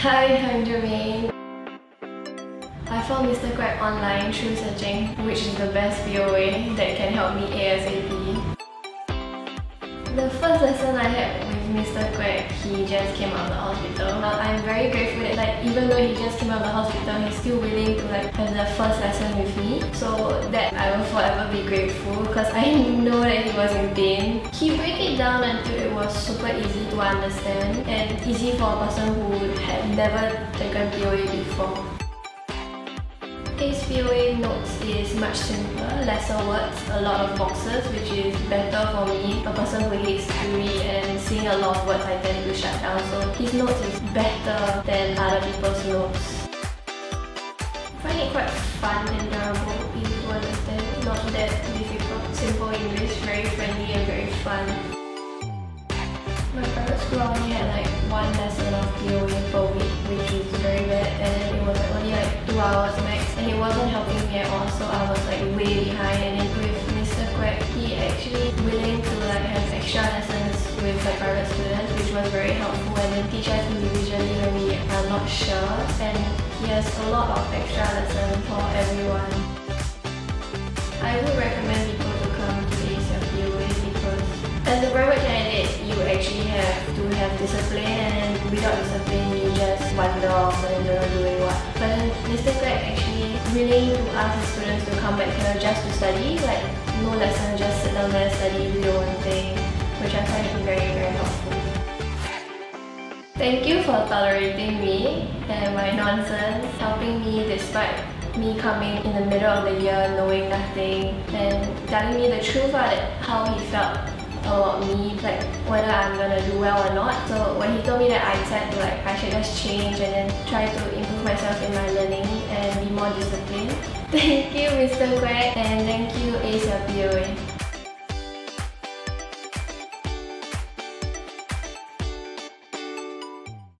Hi, I'm Germaine. I found Mr Quek online through searching which is the best POA that can help me ASAP. The first lesson I had with Mr Quek, he just came out of the hospital. I'm very grateful that even though he just came out of the hospital, he's still willing to have the first lesson with me. So that I will forever be grateful because I know that he was in pain. He broke it down until it was super easy to understand and easy for a person who had never taken POA before. Ace POA notes is much simpler, lesser words, a lot of boxes, which is better for me, a person who hates to read and seeing a lot of words I tend to shut down, so his notes is better than other people's notes. I find it quite fun and durable, easy to understand, not that difficult, simple English, very friendly and very fun. My private school only had one lesson of POA per week, which is very bad, and then it was only 2 hours max, and it wasn't helping me at all, so I was way behind. And then with Mr Quek, he actually willing to have extra lessons with the private students, which was very helpful, and then teach us individually when we are not sure, and he has a lot of extra lessons for everyone. I would recommend people to come to Ace Your POA because as a private candidate, you actually have to have discipline, and without discipline, you just wander off and don't know doing what. But then Mr Quek actually willing to ask his students to come back here just to study, no lesson, just sit down there, study, do your own thing, which I find very, very helpful. Thank you for tolerating me and my nonsense, helping me despite me coming in the middle of the year knowing nothing, and telling me the truth about how he felt about me, whether I'm gonna do well or not. So when he told me that, I said I should just change and then try to improve myself in my learning and be more disciplined. Thank you, Mr Quek, and thank you